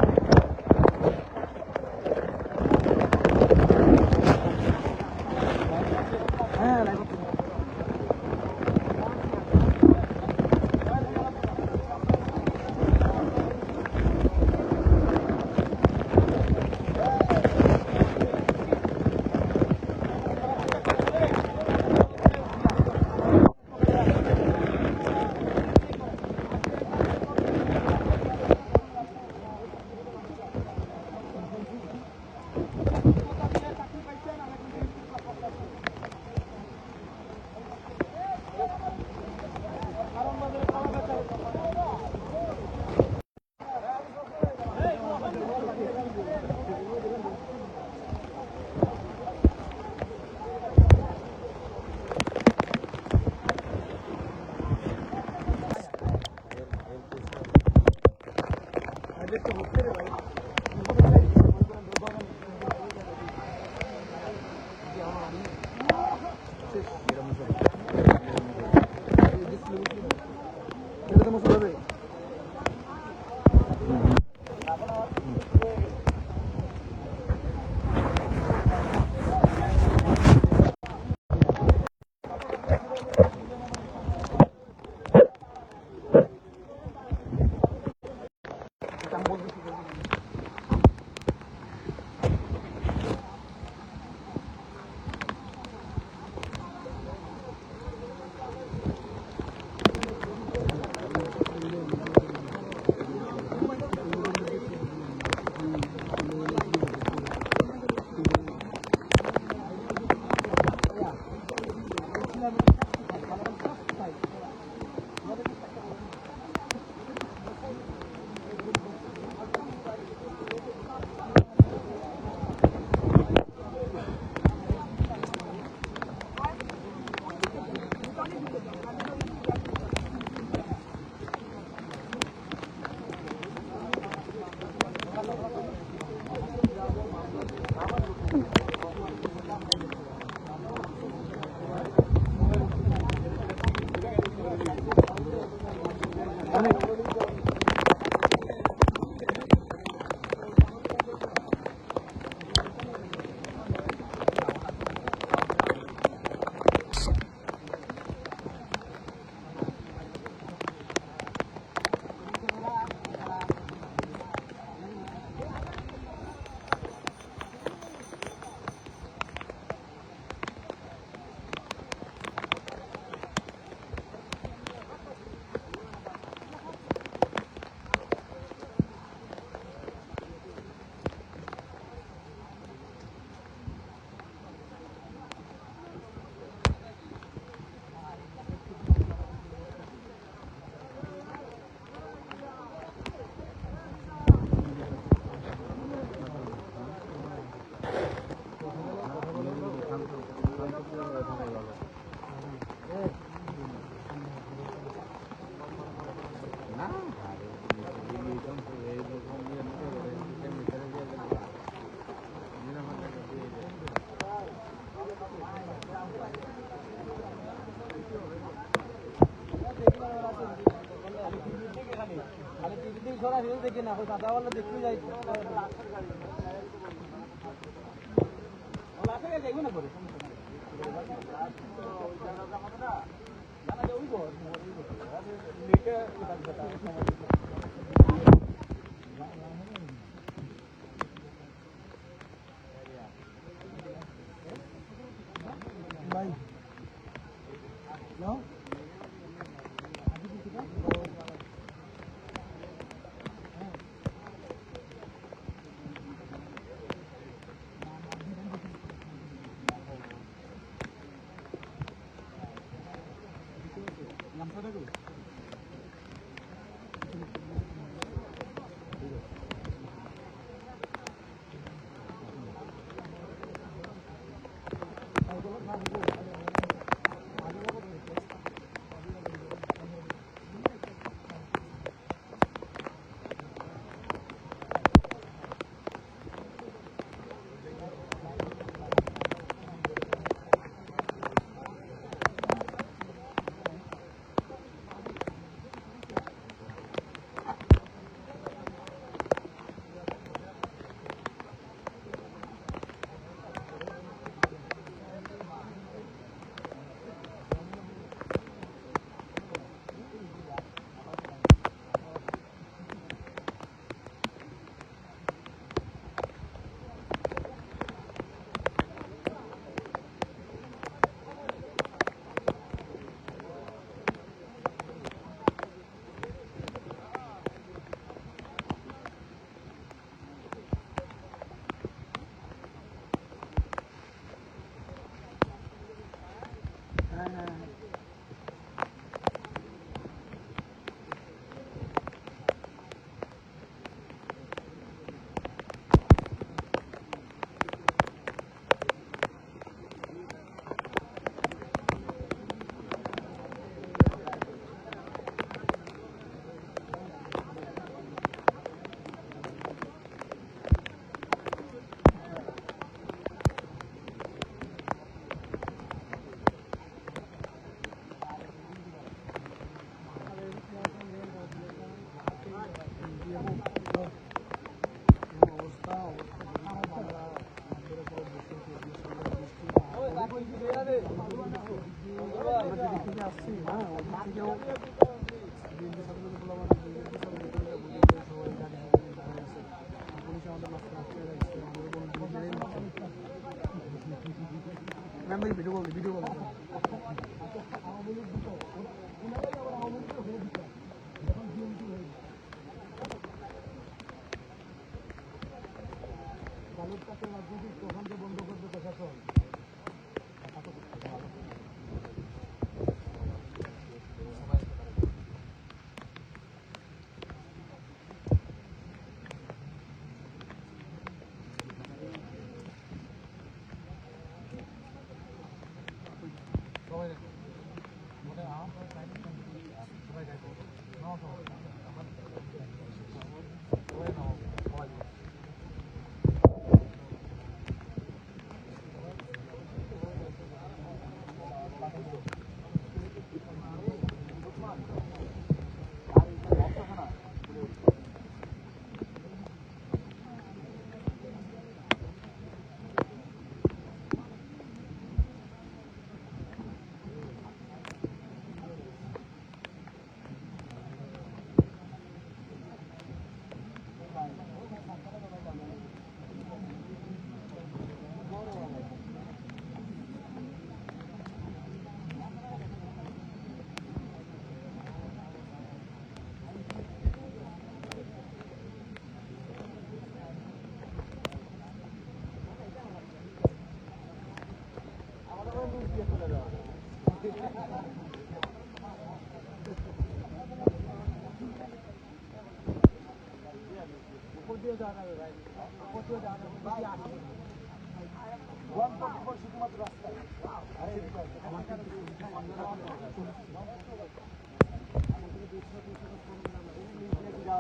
শুধুমাত্র রাস্তায়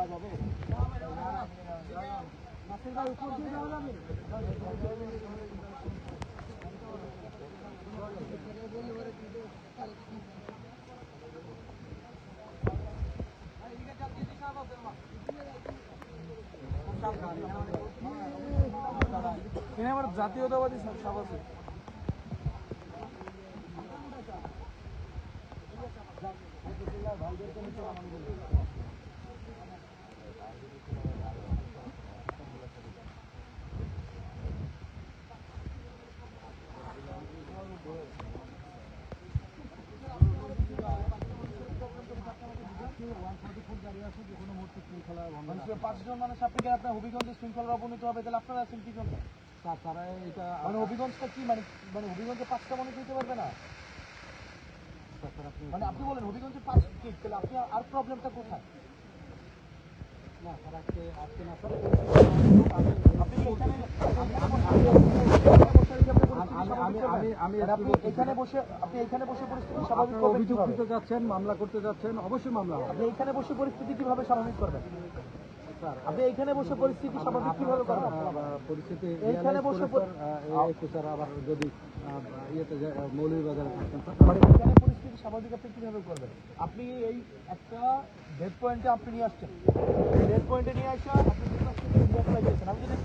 যাওয়া যাবে? নাসির ভাই, উপর দিয়ে যাওয়া যাবে? এখানে আবার জাতীয়তাবাদী সব আছে। মানুষের 5 জন মানুষ আপনি কি আপনার হবিগঞ্জের শৃঙ্খলার অবনতি হবে, তাহলে আপনারা আছেন কি জন্য? তারা এটা মানে হবিগঞ্জটা কি, মানে মানে হবিগঞ্জে 5টা মানুষ হইতে পারবে না? মানে আপনি বলেন হবিগঞ্জে 5 ঠিক, তাহলে আপনি আর প্রবলেমটা কোথায়? না তারা আজকে না স্যার, আপনি কি এখানে আমি আপনি এখানে বসে পরিস্থিতি স্বাভাবিক করবেন অভিযোগ কিভাবে? দিতে যাচ্ছেন, মামলা করতে যাচ্ছেন, অবশ্যই মামলা হবে। আপনি এখানে বসে পরিস্থিতি কিভাবে স্বাভাবিক করবেন? আপনি এখানে বসে পরিস্থিতি স্বাভাবিক কিভাবে করবেন? পরিস্থিতি এইখানে বসে স্যার আবার যদি ইয়েতে মৌলভীবাজারে থাকতেন মানে এখানে পরিস্থিতি স্বাভাবিক আপনি কিভাবে করবেন? আপনি এই একটা ডেড পয়েন্টে আপনি নিয়ে আসছেন, এই ডেড পয়েন্টে নিয়ে আসা আপনি দুই পাশ থেকে ঘিরে ফেলাইছেন। আমি যদি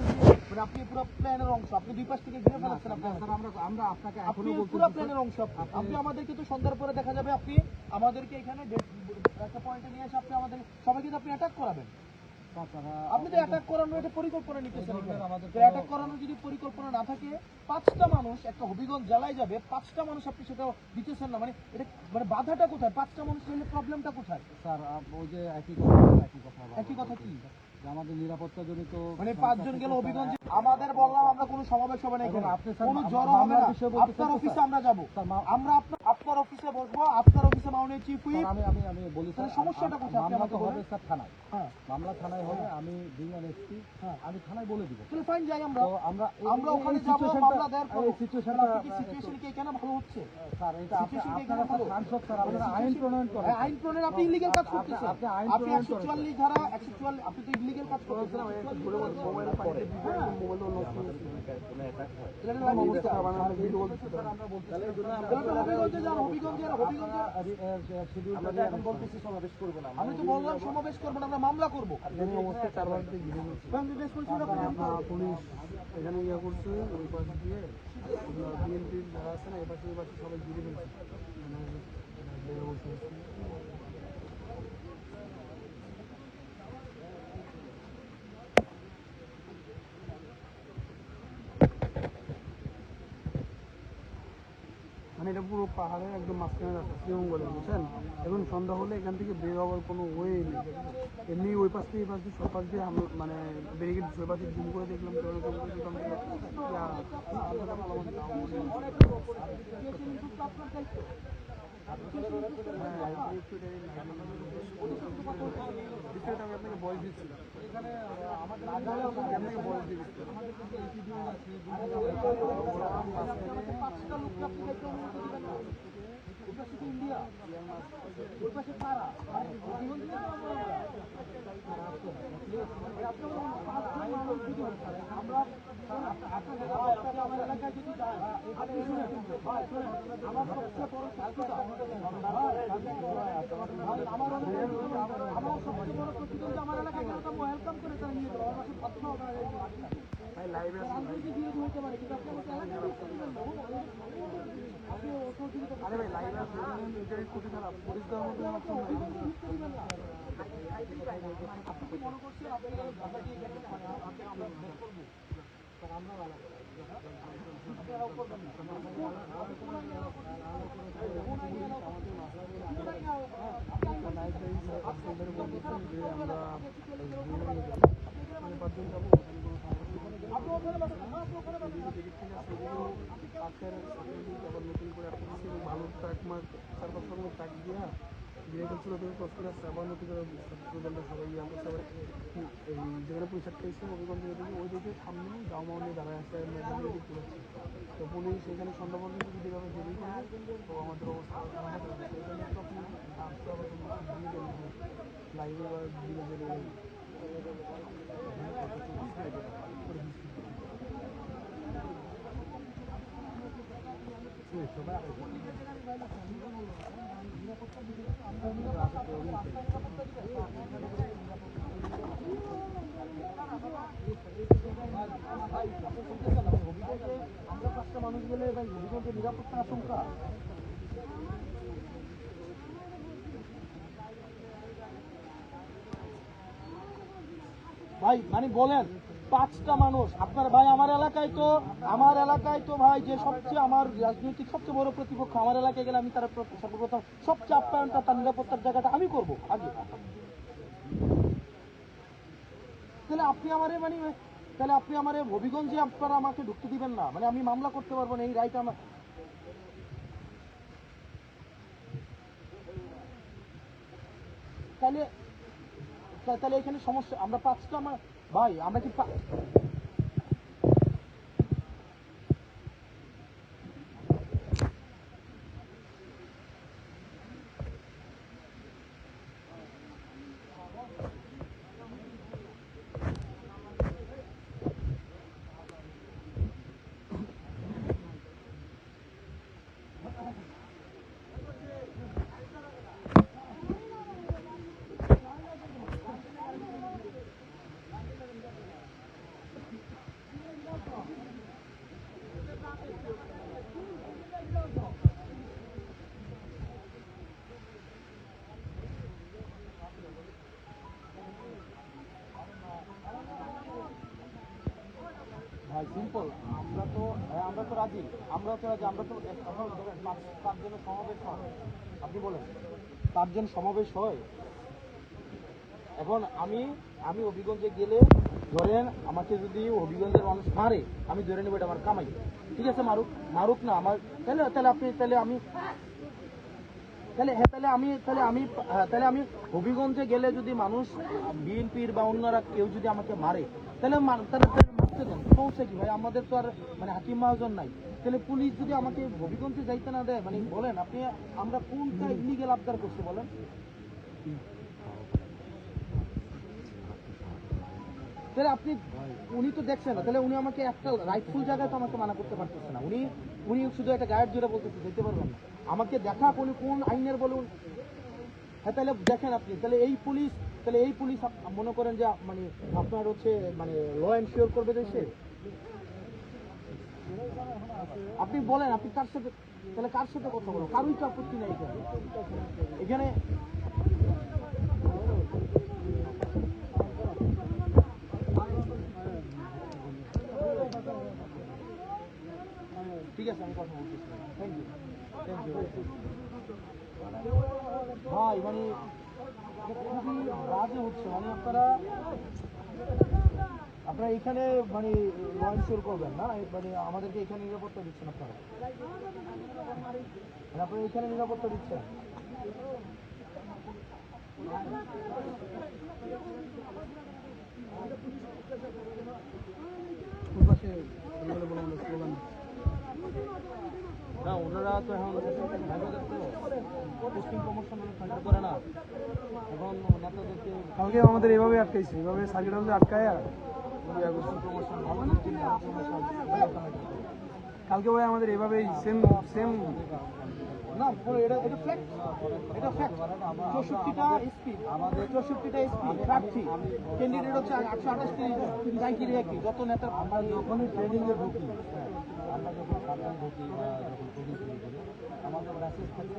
মানে আপনি পুরো প্ল্যানের অংশ, আপনি দুই পাশ থেকে ঘিরে ফেলাচ্ছেন। স্যার আমরা আপনাকে আপনি এখনো বলতে পুরো প্ল্যানের অংশ। আপনি আমাদেরকে তো সন্ধ্যার পরে দেখা যাবে আপনি আমাদেরকে এখানে একটা পয়েন্টে নিয়ে এসে আপনি আমাদের সবাইকে তো আপনি অ্যাটাক করাবেন। আপনি তো অ্যাটাক করানোর একটা পরিকল্পনা নিতেছেন। অ্যাটাক করানোর যদি পরিকল্পনা না থাকে, 5টা মানুষ একটা হবিগঞ্জ জেলায় যাবে, 5টা মানুষ আপনি সেটা দিতেছেন না, মানে এটা মানে বাধাটা কোথায়? 5টা মানুষ হলে প্রবলেমটা কোথায়? স্যার ওই যে একই কথা কি যে আমাদের নিরাপত্তা জনিত মানে 5 জন গেল হবিগঞ্জ, আমাদের বললাম আমরা কোনো সমাবেশ হবে না এখানে, আপনি স্যার কোনো জড়ো হবে না। আপনার অফিসে আমরা যাব, আমরা আপনার অফিসে বসবো, আপনার অফিসে মাননীয় চিফ হুইপ। আমি বলি তাহলে সমস্যাটা কোথায়? আপনি মামলা আমাকে তো হবে বলেন। স্যার থানায়, হ্যাঁ, মামলা থানায় হবে। আমি বিমান এসপি, আমি থানায় বলে দিব। তাহলে ফাইন যাই আমরা। তো আমরা আমরা ওখানে যাব, মামলা দেওয়ার পর সিচুয়েশন কি এখানে ভালো হচ্ছে? স্যার এটা Situation কি আপনারা এখানে ভালো? সাংসদ স্যার, আপনারা আইন প্রণয়ন করেন। আইন প্রণয়ন আপনি ইলিগাল কাজ করতেছেন। আপনি আইন আপনি প্রণয়ন 144 ধারা 144 আপনি তো ইলিগাল কাজ করতেছেন। আমি তো বললাম সমাবেশ করবো না, আমরা মামলা করবো। পুলিশ এখানে ইয়ে করছে, ওই পাশ দিয়ে বিএনপির যারা আছে না, এপাশে সবাই ঘিরে ফেলছে। মানে এটা পুরো পাহাড়ের একদম মাঝখানে রাস্তা, শ্রীমঙ্গলে, বুঝছেন? এখন সন্ধ্যা হলে এখান থেকে বের হওয়ার কোনো ওয়ে নেই। এমনি ওই পাশ থেকে এই পাশ দিয়ে সব পাশ দিয়ে আমরা মানে ব্যারিকেড ওই পাশে জুম করে দেখলাম, আমি আপনাকে বয়স দিচ্ছি, আপনাকে বয়স দিচ্ছি। ইন্ডিয়া ওই পাশে কারা আমরা আমার এলাকায় যদি যাই, আপনি শুনেন, আমার সবচেয়ে বড় শত্রুতা আমার সবচেয়ে বড় প্রতিদ্বন্দ্বী আমার এলাকায় গেলে তো ওয়েলকাম করে তারা নিয়ে যাবো। আমার পাত্র রাজনৈতিক বিরোধী হতে পারে, কিন্তু আপনি আমাকে এলাকায় আপনি আরে ভাই লাইভ এটাই কোটি খারাপ পরিষ্কার মতো আপনি কি মনে করছেন আপনি ঢাকা দিয়ে গেছেন আমরা করবো? ভালো ট্রাক মার 4-5 রকমের ট্রাক দিয়া বিয়েটা ছিল তুমি কষ্ট করে আবার নতুন করে সবাই আমরা সবাই এই যেখানে পয়সাটা এসে অভিগঞ্জ ওই দিকে সামনে গাঁও নিয়ে দাঁড়ায় আসছে, তো পুলিশ এখানে সন্ধ্যা পর্যন্ত যদি এভাবে দেরি করে তো আমাদের অবস্থা লাইভে বা দিনে আমরা 5টা মানুষ গেলে ভাই হবিগঞ্জের নিরাপত্তা আশঙ্কা। ভাই মানে বলেন 5টা মানুষ আপনার ভাই আমার এলাকায় তো ভাই যে সবচেয়ে আমার রাজনৈতিক সবচেয়ে বড় প্রতিপক্ষ আমার এলাকায় গেলে আমি তার সর্বপ্রথম সবচেয়ে আপ্যায়নটা তার নিরাপত্তার জায়গাটা আমি করব আগে। তাহলে আপনি আমারে হবিগঞ্জে আপনারা আমাকে ঢুকতে দিবেন না, মানে আমি মামলা করতে পারবো না, এই রাইট আমার। তাহলে এখানে সমস্যা আমরা 5টা ভাই আমরা কি ভাই সিম্পল, আমরা তো রাজি, আমরা তো এখন 5 জনের সমাবেশ হয়, আপনি বলেন 5 জন সমাবেশ হয়। এখন আমি হবিগঞ্জে গেলে ধরেন আমাকে যদি হবিগঞ্জের মানুষ মারে, আমি ধরে নেবো এটা আমার কামাই, ঠিক আছে, মারুক না আমার, তাহলে আমি হবিগঞ্জে গেলে যদি মানুষ বিএনপির বা অন্যরা কেউ যদি আমাকে মারে তাহলে মারতে দেন, সমস্যা কি ভাই? আমাদের তো আর মানে হাকিম মহাজন নাই। তাহলে পুলিশ যদি আমাকে হবিগঞ্জে যাইতে না দেয়, মানে বলেন আপনি আমরা কোনটা ইলিগেল আবদার করছি বলেন? তাহলে উনি তো দেখছেন না, তাহলে উনি আমাকে একটা রাইটফুল জায়গায় তো আমাকে মানা করতে পারতেছে না। উনি শুধু একটা গায়ের জোরে বলতেছে যেতে পারবেন না, আমাকে দেখা কোন আইনের বলুন। হ্যাঁ তাহলে দেখেন আপনি, তাহলে এই পুলিশ মনে করেন যে মানে আপনার হচ্ছে মানে ল এনশিওর করবে দেশে। আপনি বলেন আপনি কার সাথে কথা বলেন, কারোই তো আপত্তি নেই এখানে। ঠিক আছে, আমি কথা বলতেছি, থ্যাংক ইউ ভাই। মানে খুবই বাজে হচ্ছে, মানে আপনারা এখানে মানে ল এনশিওর করবেন না, মানে আমাদেরকে এখানে নিরাপত্তা দিচ্ছেন আপনারা এখানে নিরাপত্তা দিচ্ছেন। না ওনারা তো এখন পশ্চিম প্রমোশন ফাইনাল করে না, এখন নেতাদেরকে কালকে আমাদের এভাবে আটকাইছে, এভাবে সার্কিট হাউসে আটকায় প্রমোশন কালকে ভাই আমাদের এভাবেই সেম না এটা ফ্যাক্ট, এটা ফ্যাক্ট। 64টা এসপি, আমাদের 64টা এসপি প্রার্থী, ক্যান্ডিডেট হচ্ছে 828 জাইকিরি একই, যত নেতার। আমরা যখনই ট্রেনিংয়ে ঢুকি, আমরা যখন সাবধান ঢুকি বা যখন ট্রেনিং শুরু করি, আমাদের মেসেজ থাকে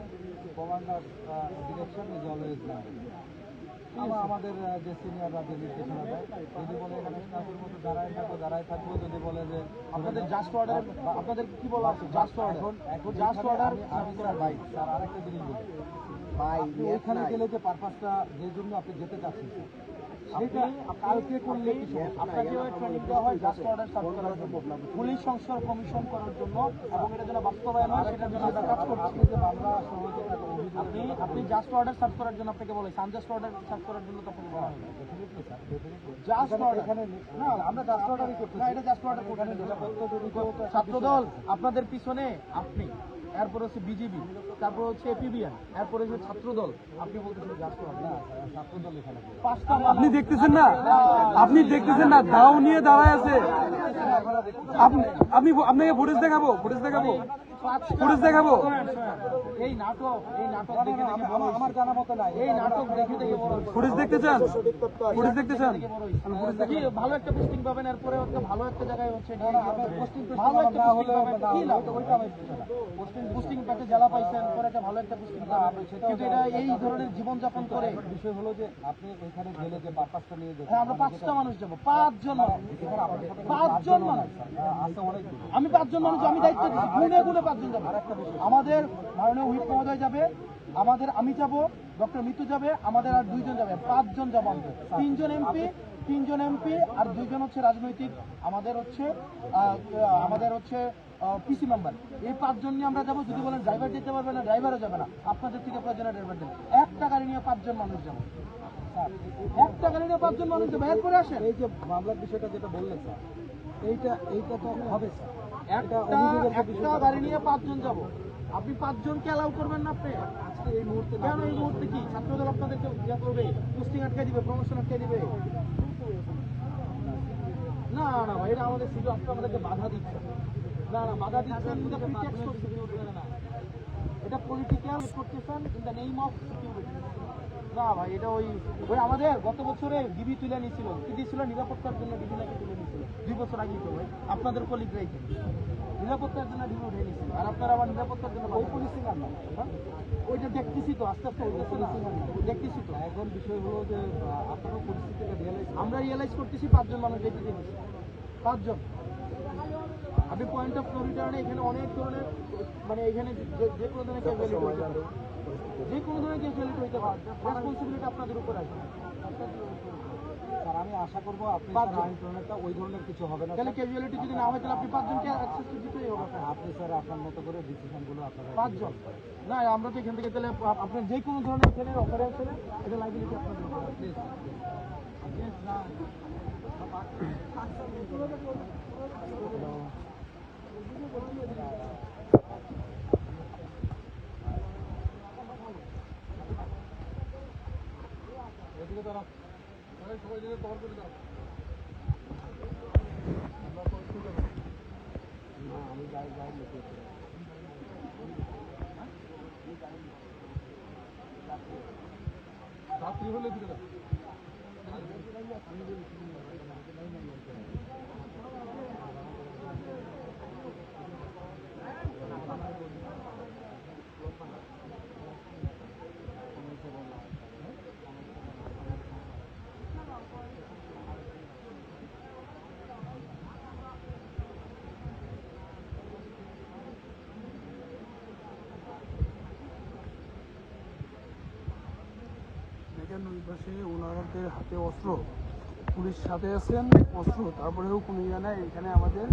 কমান্ডার ডিরেকশন ইজ অলওয়েজ নাও। আমাদের যে সিনিয়ররা যে নির্দেশনা দেয়, যদি বলে এখানে স্টাফের মতো দাঁড়ায় থাকবো, যদি বলে যে আপনাদের জাস্ট অর্ডার, আপনাদের কি বলা আছে জাস্ট অর্ডার, এখন জাস্ট অর্ডার। ভাই স্যার আরেকটা জিনিস বলি ভাই, ওইখানে গেলে যে পারপাসটা যে জন্য আপনি যেতে চাচ্ছেন সেটা কালকে করলে আপনাকে ট্রেনিং দেওয়া হয় জাস্ট অর্ডার সার্ভ করার জন্য, পুলিশ সংস্কার কমিশন করার জন্য, এবং এটা যেন বাস্তবায়ন হয় সেটার জন্য আমরা কাজ করছি। আপনি জাস্ট অর্ডার সার্ভ করার জন্য আপনাকে বলে, আনজাস্ট অর্ডার সার্ভ করার জন্য তো আপনাকে বলা হয় জাস্ট অর্ডার। এখানে না আমরা জাস্ট অর্ডারই করতে, না এটা জাস্ট অর্ডার করতে। ছাত্রদল আপনাদের পিছনে আপনি এরপর হচ্ছে বিজেপি, তারপর হচ্ছে এপিবিএন, এরপর হচ্ছে ছাত্রদল। আপনি বলতেছেন জাতীয় না, ছাত্রদল এখানে পাঁচটা। আপনি দেখতেছেন না, আপনি দেখতেছেন না, দাও নিয়ে দাঁড়ায় আছে। আপনি আপনাকে ফুটেজ দেখাবো, ফুটেজ দেখাবো, ফুটেজ দেখাবো। এই নাটক দেখে আমার জানা মতো নাই। এই নাটক দেখে বড় ফুটেজ দেখতে চান? ফুটেজ দেখতে চান? দেখি ভালো একটা পোস্টিং পাবেন, এরপরে হচ্ছে ভালো একটা জায়গায় হচ্ছে ভালো একটা পোস্টিং পাবেন, কি লাভ? পোস্টিং পেতে জেলা পাইছেন, পরে একটা ভালো একটা পোস্টিং পাবেন, কিন্তু এটা এই ধরনের জীবনযাপন করে। বিষয় হলো যে আপনি ওইখানে গেলে যে পাঁচটা নিয়ে যাবেন, আমরা 5টা মানুষ যাবো, 5 জন মানুষ, 5 জন মানুষ আছে অনেক। আমি 5 জন মানুষ, আমি দায়িত্ব দিচ্ছি, গুনে গুনে 5 জন যাবো। আমাদের মাননীয় হুইপ মহোদয় যাবে, আমাদের আমি যাব, ডক্টর মিতু যাবে, আমাদের আর 2 জন যাবে, 5 জন যাবো আমাদের। 3 জন এমপি আর 2 জন হচ্ছে রাজনৈতিক, আমাদের হচ্ছে পিসি মেম্বার। এই 5 জন নিয়ে আমরা যাবো। যদি বলেন ড্রাইভার যেতে পারবে না, ড্রাইভারও যাবে না, আপনাদের থেকে প্রয়োজনে ড্রাইভার দেন। একটা গাড়ি নিয়ে 5 জন মানুষ যাবো, একটা গাড়ি নিয়ে 5 জন মানুষ যাবো। এরপরে আসেন এই যে মামলার বিষয়টা যেটা বললেন স্যার, এইটা তো হবে স্যার। একটা গাড়ি নিয়ে 5 জন যাবো, আপনি 5 জনকে অ্যালাউ করবেন না? আপনি আজকে এই মুহূর্তে কেন? এই মুহূর্তে কি ছাত্রদল আপনাদেরকে ইয়া করবে, পোস্টিং আটকে দিবে, প্রমোশন আটকে দিবে? না না ভাই, এটা আমাদের সিটি আপনি আমাদেরকে বাধা দিচ্ছেন। না না, বাধা দিচ্ছেন, এটা পলিটিক্যাল করতেছেন in the name of security. না ভাই, এটা ওই আমাদের গত বছরে ডিবি তুলে নিয়েছিল, কি দিয়েছিল? নিরাপত্তার জন্য ডিবি নাকি তুলে নিয়েছিল 2 বছর আগেই। তো ভাই আপনাদের কলিগরাই নিরাপত্তার জন্য ডিবি উঠে নিয়েছিল, আর আপনারা আবার নিরাপত্তার জন্য ওই পলিসি না। ওইটা দেখতেছি তো, আস্তে আস্তে দেখতেছি তো। এখন বিষয় হলো যে আপনারা পরিস্থিতিটা আমরা রিয়েলাইজ করতেছি। 5 জন মানুষ যেতে দিচ্ছি, 5 জন। আপনি পয়েন্ট অফ নো রিটার্নে এখানে অনেক ধরনের, মানে এখানে যে কোনো ধরনের ক্যাজুয়ালিটি হতে পারে, যে কোনো ধরনের ক্যাজুয়ালিটি হতে পারে, রেসপন্সিবিলিটি আপনাদের উপর আসবে। স্যার আমি আশা করবো আপনি আইন প্রণয়নটা ওই ধরনের কিছু হবে না। তাহলে ক্যাজুয়ালিটি যদি না হয়, তাহলে আপনি 5 জনকে অ্যাক্সেস দিতেই হবে। আপনি স্যার আপনার মতো করে ডিসিশনগুলো আপনারা 5 জন না, আমরা তো এখান থেকে তাহলে আপনার যে কোনো ধরনের এখানে অফারেন্স হলে এটা লাইবিলিটি আপনাদের উপর আছে। রাত্রি হলে দিকে ওই পাশে ওনাদের হাতে অস্ত্র, পুলিশ সাথে আছেন, অস্ত্র, তারপরেও কোনো ইয়ে নাই এখানে আমাদের।